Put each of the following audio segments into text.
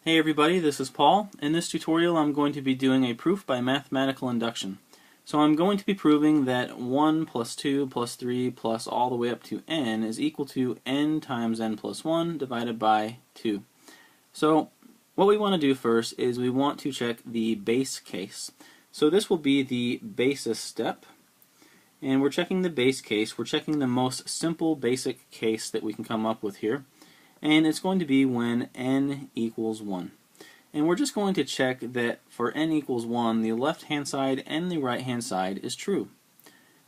Hey everybody, this is Paul. In this tutorial I'm going to be doing a proof by mathematical induction. So I'm going to be proving that 1 plus 2 plus 3 plus all the way up to n is equal to n times n plus 1 divided by 2. So what we want to do first is we want to check the base case. So this will be the basis step, and we're checking the base case. We're checking the most simple basic case that we can come up with here. And it's going to be when n equals 1. And we're just going to check that for n equals 1, the left-hand side and the right-hand side is true.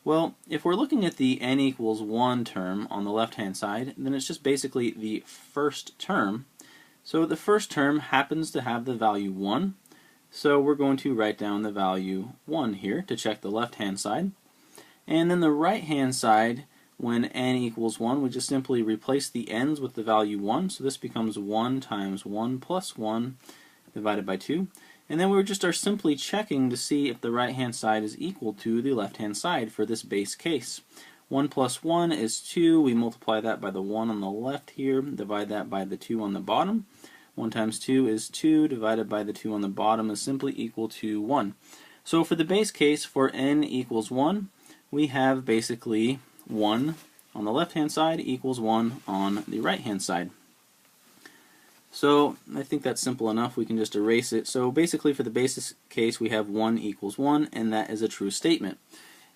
Well, if we're looking at the n equals 1 term on the left-hand side, then it's just basically the first term. So the first term happens to have the value 1, so we're going to write down the value 1 here to check the left-hand side. And then the right-hand side, when n equals 1, we just simply replace the n's with the value 1, so this becomes 1 times 1 plus 1 divided by 2. And then we just are simply checking to see if the right-hand side is equal to the left-hand side for this base case. 1 plus 1 is 2, we multiply that by the 1 on the left here, divide that by the 2 on the bottom. 1 times 2 is 2, divided by the 2 on the bottom is simply equal to 1. So for the base case for n equals 1, we have basically 1 on the left-hand side equals 1 on the right-hand side. So I think that's simple enough. We can just erase it. So basically for the basis case we have 1 equals 1, and that is a true statement.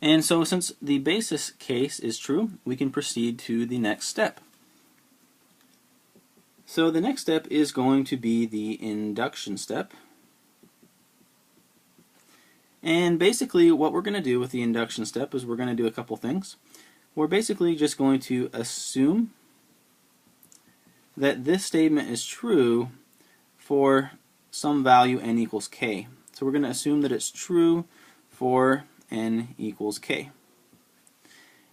And so since the basis case is true, we can proceed to the next step. So the next step is going to be the induction step. And basically what we're going to do with the induction step is we're going to do a couple things. We're basically just going to assume that this statement is true for some value n equals k. So we're going to assume that it's true for n equals k.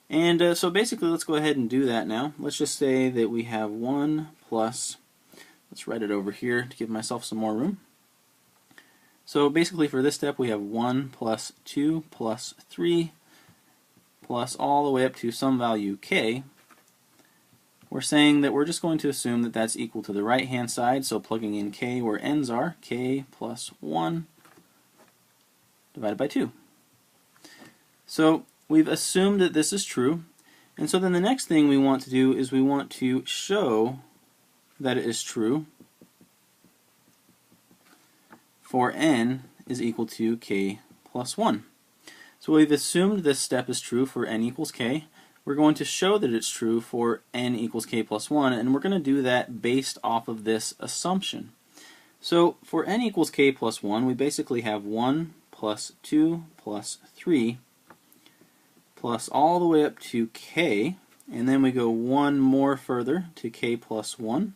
And so basically let's go ahead and do that now. Let's just say that we have 1 plus, let's write it over here to give myself some more room. So basically for this step we have 1 plus 2 plus 3 plus all the way up to some value k. We're saying that we're just going to assume that that's equal to the right hand side, so plugging in k where n's are, k plus 1 divided by 2. So we've assumed that this is true, and so then the next thing we want to do is we want to show that it is true for n is equal to k plus 1. So we've assumed this step is true for n equals k. We're going to show that it's true for n equals k plus 1, and we're going to do that based off of this assumption. So for n equals k plus 1, we basically have 1 plus 2 plus 3 plus all the way up to k, and then we go one more further to k plus 1.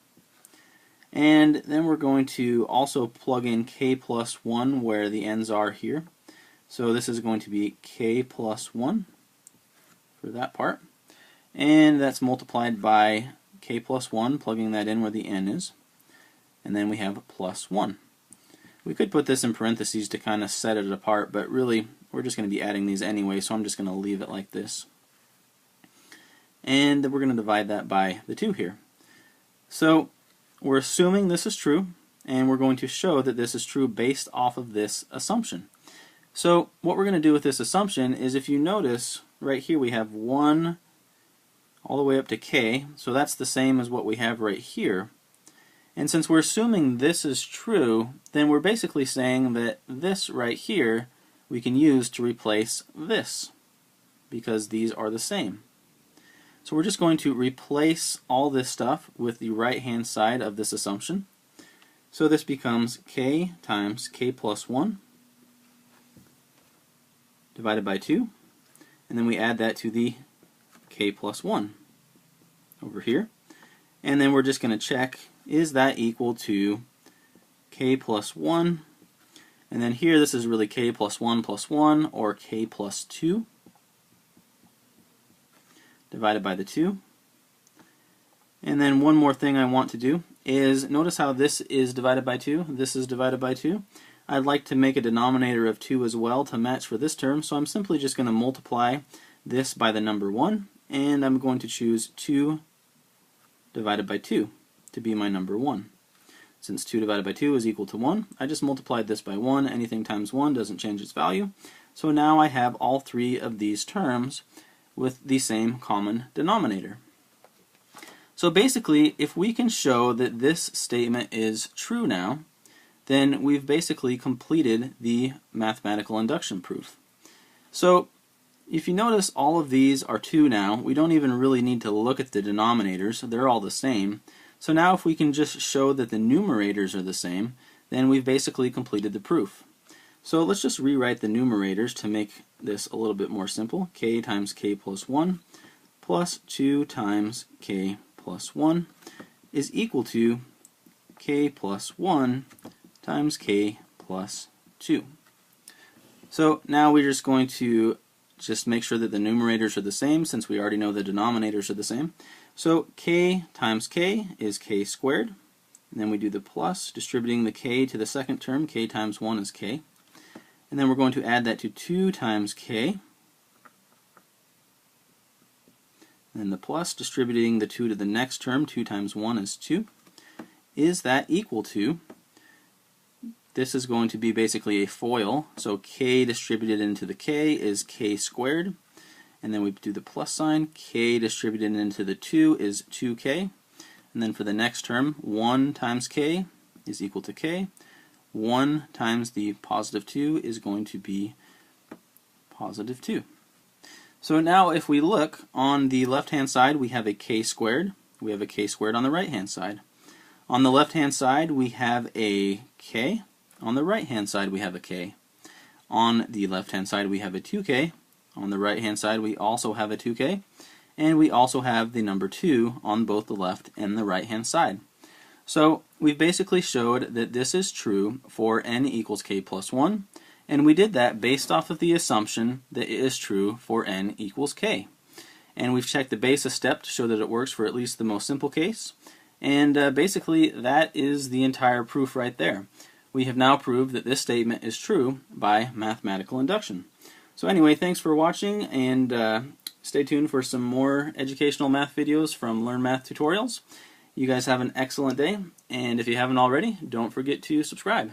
And then we're going to also plug in k plus 1 where the n's are here. So this is going to be k plus 1 for that part. And that's multiplied by k plus 1, plugging that in where the n is. And then we have plus 1. We could put this in parentheses to kind of set it apart, but really we're just going to be adding these anyway, so I'm just going to leave it like this. And then we're going to divide that by the 2 here. So we're assuming this is true, and we're going to show that this is true based off of this assumption. So what we're going to do with this assumption is, if you notice right here we have 1 all the way up to k, so that's the same as what we have right here. And since we're assuming this is true, then we're basically saying that this right here we can use to replace this, because these are the same. So we're just going to replace all this stuff with the right hand side of this assumption. So this becomes k times k plus 1 divided by 2, and then we add that to the k plus 1 over here, and then we're just going to check, is that equal to k plus 1, and then here this is really k plus 1 or k plus 2 divided by the 2. And then one more thing I want to do is, notice how this is divided by 2, this is divided by 2. I'd like to make a denominator of 2 as well to match for this term, so I'm simply just going to multiply this by the number 1, and I'm going to choose 2 divided by 2 to be my number 1. Since 2 divided by 2 is equal to 1, I just multiplied this by 1. Anything times 1 doesn't change its value. So now I have all three of these terms with the same common denominator. So basically, if we can show that this statement is true now, then we've basically completed the mathematical induction proof. So if you notice, all of these are 2 now. We don't even really need to look at the denominators. They're all the same. So now if we can just show that the numerators are the same, then we've basically completed the proof. So let's just rewrite the numerators to make this a little bit more simple. K times k plus 1 plus 2 times k plus 1 is equal to k plus 1 times k plus 2. So now we're just going to make sure that the numerators are the same, since we already know the denominators are the same. So k times k is k squared, and then we do the plus, distributing the k to the second term. K times 1 is k. And then we're going to add that to 2 times k, and then the plus, distributing the 2 to the next term. 2 times 1 is 2. Is that equal to, this is going to be basically a FOIL, so k distributed into the k is k squared, and then we do the plus sign. K distributed into the 2 is 2k, and then for the next term, 1 times k is equal to k. 1 times the positive 2 is going to be positive 2. So now if we look on the left hand side, we have a k squared. We have a k squared on the right hand side. On the left hand side we have a k. On the right hand side we have a k. On the left hand side we have a 2k. On the right hand side we also have a 2k. And we also have the number 2 on both the left and the right hand side. So we've basically showed that this is true for n equals k plus 1, and we did that based off of the assumption that it is true for n equals k. And we've checked the basis step to show that it works for at least the most simple case, and basically that is the entire proof right there. We have now proved that this statement is true by mathematical induction. So anyway, thanks for watching, and stay tuned for some more educational math videos from Learn Math Tutorials. You guys have an excellent day, and if you haven't already, don't forget to subscribe.